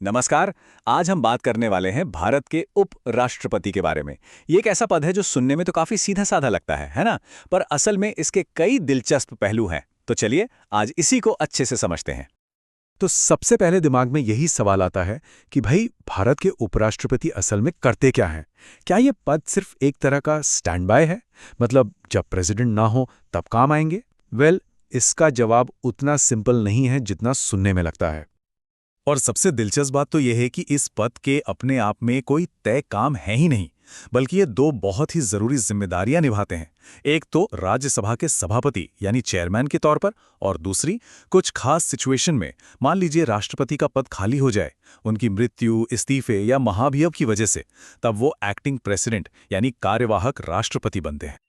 नमस्कार। आज हम बात करने वाले हैं भारत के उपराष्ट्रपति के बारे में। ये एक ऐसा पद है जो सुनने में तो काफी सीधा साधा लगता है ना? पर असल में इसके कई दिलचस्प पहलू हैं। तो चलिए आज इसी को अच्छे से समझते हैं। तो सबसे पहले दिमाग में यही सवाल आता है कि भाई भारत के उपराष्ट्रपति असल में करते क्या हैं? क्या ये पद सिर्फ एक तरह का स्टैंड बाय है? मतलब जब प्रेसिडेंट ना हो तब काम आएंगे? इसका जवाब उतना सिंपल नहीं है जितना सुनने में लगता है। और सबसे दिलचस्प बात तो यह है कि इस पद के अपने आप में कोई तय काम है ही नहीं, बल्कि ये दो बहुत ही जरूरी जिम्मेदारियां निभाते हैं। एक तो राज्यसभा के सभापति यानी चेयरमैन के तौर पर, और दूसरी कुछ खास सिचुएशन में, मान लीजिए राष्ट्रपति का पद खाली हो जाए, उनकी मृत्यु, इस्तीफे या महाभियोग की वजह से, तब वो एक्टिंग प्रेसिडेंट यानी कार्यवाहक राष्ट्रपति बनते हैं।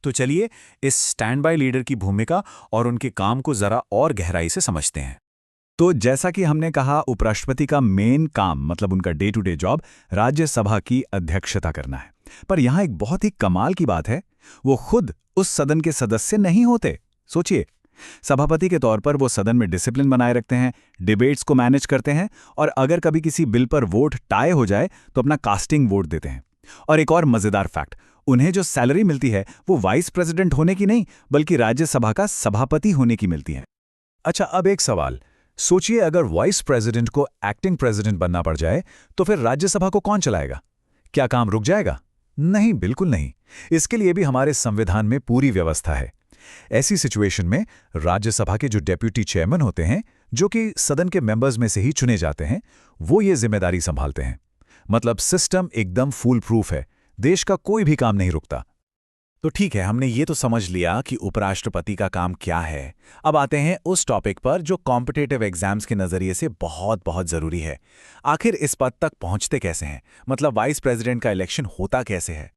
तो चलिए इस स्टैंड बाय लीडर की भूमिका और उनके काम को जरा और गहराई से समझते हैं। तो जैसा कि हमने कहा, उपराष्ट्रपति का मेन काम मतलब उनका day to day job Rajya Sabha की अध्यक्षता करना है। पर यहां एक बहुत ही कमाल की बात है, वो खुद उस सदन के सदस्य नहीं होते। सोचिए, सभापति के तौर पर वो सदन में डिसिप्लिन बनाए रखते हैं, डिबेट्स को मैनेज करते हैं, और अगर कभी किसी बिल पर वोट टाई हो जाए तो अपना कास्टिंग वोट देते हैं। और एक और मजेदार फैक्ट, उन्हें जो सैलरी मिलती है वो वाइस प्रेसिडेंट होने की नहीं, बल्कि राज्यसभा का सभापति होने की मिलती है। अच्छा, अब एक सवाल सोचिए, अगर वाइस प्रेसिडेंट को एक्टिंग प्रेसिडेंट बनना पड़ जाए तो फिर राज्यसभा को कौन चलाएगा? क्या काम रुक जाएगा? नहीं, बिल्कुल नहीं। इसके लिए भी हमारे संविधान में पूरी व्यवस्था है। ऐसी सिचुएशन में राज्यसभा के जो डेप्यूटी चेयरमैन होते हैं, जो कि सदन के मेंबर्स में से ही चुने जाते हैं, वो ये जिम्मेदारी संभालते हैं। मतलब सिस्टम एकदम फूल प्रूफ है, देश का कोई भी काम नहीं रुकता। तो ठीक है, हमने ये तो समझ लिया कि उपराष्ट्रपति का काम क्या है। अब आते हैं उस टॉपिक पर जो कॉम्पिटिटिव एग्जाम्स के नजरिए से बहुत बहुत जरूरी है। आखिर इस पद तक पहुंचते कैसे हैं? मतलब वाइस प्रेसिडेंट का इलेक्शन होता कैसे है?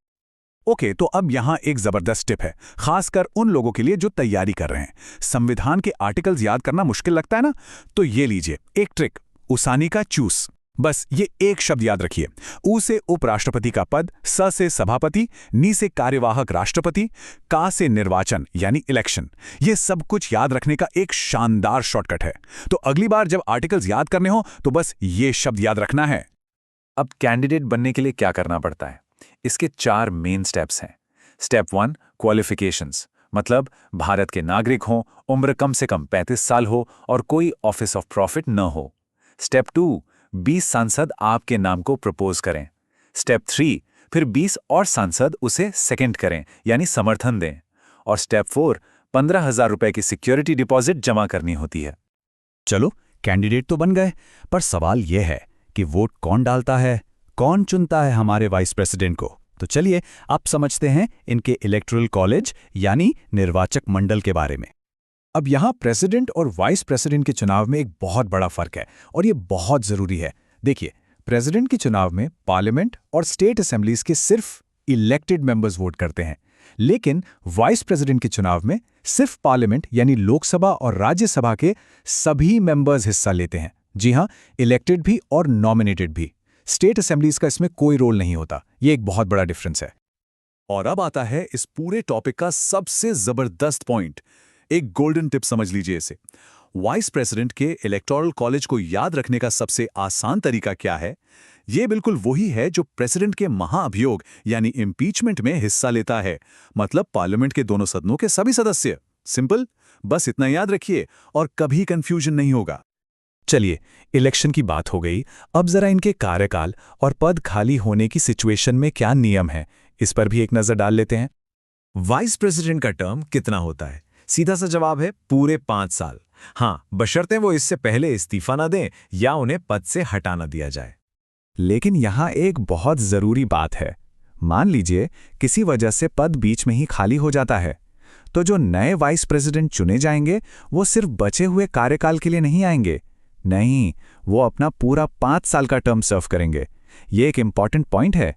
ओके, तो अब यहां एक जबरदस्त टिप है, खासकर उन लोगों के लिए जो तैयारी कर रहे हैं। संविधान के आर्टिकल्स याद करना मुश्किल लगता है ना? तो ये लीजिए एक ट्रिक, उसानी का चूस। बस ये एक शब्द याद रखिए। उ से उपराष्ट्रपति का पद, स से सभापति, नी से कार्यवाहक राष्ट्रपति, का से निर्वाचन यानी इलेक्शन। ये सब कुछ याद रखने का एक शानदार शॉर्टकट है। तो अगली बार जब आर्टिकल्स याद करने हो तो बस ये शब्द याद रखना है। अब कैंडिडेट बनने के लिए क्या करना पड़ता है? इसके 4 मेन स्टेप्स हैं। स्टेप 1, क्वालिफिकेशंस, मतलब भारत के नागरिक हों, उम्र कम से कम 35 साल हो और कोई ऑफिस ऑफ प्रॉफिट न हो। स्टेप 2, 20 सांसद आपके नाम को प्रपोज करें। स्टेप 3, फिर 20 और सांसद उसे सेकेंड करें यानी समर्थन दें। और स्टेप 4, 15,000 रुपए की सिक्योरिटी डिपॉजिट जमा करनी होती है। चलो, कैंडिडेट तो बन गए, पर सवाल यह है कि वोट कौन डालता है, कौन चुनता है हमारे वाइस प्रेसिडेंट को? तो चलिए आप समझते हैं इनके इलेक्टोरल कॉलेज यानी निर्वाचक मंडल के बारे में। अब यहां प्रेसिडेंट और वाइस प्रेसिडेंट के चुनाव में एक बहुत बड़ा फर्क है, और ये बहुत जरूरी है। देखिए, प्रेसिडेंट के चुनाव में पार्लियामेंट और स्टेट असेंबलीज के सिर्फ इलेक्टेड मेंबर्स वोट करते हैं, लेकिन वाइस प्रेसिडेंट के चुनाव में सिर्फ पार्लियामेंट यानी लोकसभा और राज्यसभा के सभी मेंबर्स हिस्सा लेते हैं। जी हां, इलेक्टेड भी और नॉमिनेटेड भी। स्टेट असेंबलीज का इसमें कोई रोल नहीं होता। ये एक बहुत बड़ा डिफरेंस है। और अब आता है इस पूरे टॉपिक का सबसे जबरदस्त पॉइंट, एक गोल्डन टिप समझ लीजिए इसे। वाइस प्रेसिडेंट के इलेक्टोरल कॉलेज को याद रखने का सबसे आसान तरीका क्या है? यह बिल्कुल वही है जो प्रेसिडेंट के महाअभियोग यानी इम्पीचमेंट में हिस्सा लेता है। मतलब पार्लियामेंट के दोनों सदनों के सभी सदस्य। सिंपल, बस इतना याद रखिए और कभी कंफ्यूजन नहीं होगा। चलिए, इलेक्शन की बात हो गई, अब जरा इनके कार्यकाल और पद खाली होने की सिचुएशन में क्या नियम है, इस पर भी एक नजर डाल लेते हैं। वाइस प्रेसिडेंट का टर्म कितना होता है? सीधा सा जवाब है पूरे 5 साल। हाँ, बशर्ते वो इससे पहले इस्तीफा ना दें या उन्हें पद से हटा ना दिया जाए। लेकिन यहां एक बहुत जरूरी बात है। मान लीजिए किसी वजह से पद बीच में ही खाली हो जाता है, तो जो नए वाइस प्रेसिडेंट चुने जाएंगे वो सिर्फ बचे हुए कार्यकाल के लिए नहीं आएंगे। नहीं, वो अपना पूरा 5 साल का टर्म सर्व करेंगे। ये एक इंपॉर्टेंट पॉइंट है।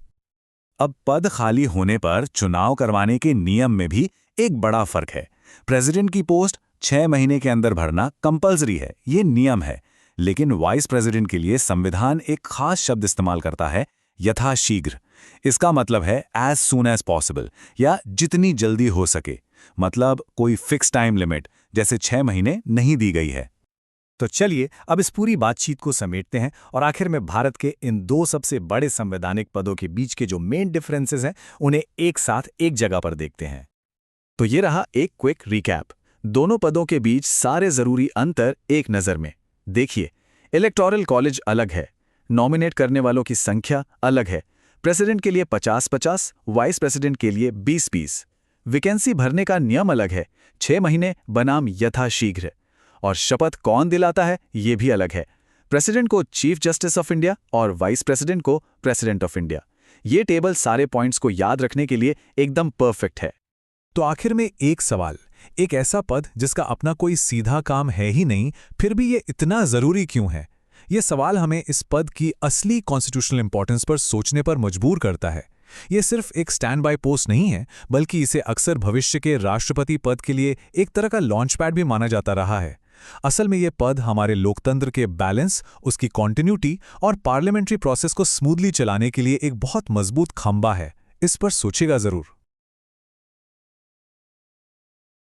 अब पद खाली होने पर चुनाव करवाने के नियम में भी एक बड़ा फर्क है। प्रेसिडेंट की पोस्ट 6 महीने के अंदर भरना कंपल्सरी है, ये नियम है। लेकिन वाइस प्रेसिडेंट के लिए संविधान एक खास शब्द इस्तेमाल करता है, यथाशीघ्र। इसका मतलब है एज सून एज पॉसिबल या जितनी जल्दी हो सके। मतलब कोई फिक्स टाइम लिमिट जैसे 6 महीने नहीं दी गई है। तो चलिए अब इस पूरी बातचीत को समेटते हैं और आखिर में भारत के इन दो सबसे बड़े संवैधानिक पदों के बीच के जो मेन डिफरेंसेस हैं उन्हें एक साथ एक जगह पर देखते हैं। तो ये रहा एक क्विक रिकैप। दोनों पदों के बीच सारे जरूरी अंतर एक नज़र में। देखिए, इलेक्टोरल कॉलेज अलग है, नॉमिनेट करने वालों की संख्या अलग है, प्रेसिडेंट के लिए 50-50, वाइस प्रेसिडेंट के लिए 20-20। वैकेंसी भरने का नियम अलग है, 6 महीने बनाम यथाशीघ्र। और शपथ कौन दिलाता है ये भी अलग है, प्रेसिडेंट को चीफ जस्टिस ऑफ इंडिया और वाइस प्रेसिडेंट को प्रेसिडेंट ऑफ इंडिया। ये टेबल सारे पॉइंट्स को याद रखने के लिए एकदम परफेक्ट है। तो आखिर में एक सवाल, एक ऐसा पद जिसका अपना कोई सीधा काम है ही नहीं, फिर भी ये इतना जरूरी क्यों है? ये सवाल हमें इस पद की असली कॉन्स्टिट्यूशनल इंपॉर्टेंस पर सोचने पर मजबूर करता है। ये सिर्फ एक स्टैंड बाय पोस्ट नहीं है, बल्कि इसे अक्सर भविष्य के राष्ट्रपति पद के लिए एक तरह का लॉन्च पैड भी माना जाता रहा है। असल में ये पद हमारे लोकतंत्र के बैलेंस, उसकी कॉन्टिन्यूटी और पार्लियामेंट्री प्रोसेस को स्मूथली चलाने के लिए एक बहुत मजबूत खंबा है। इस पर सोचिएगा जरूर।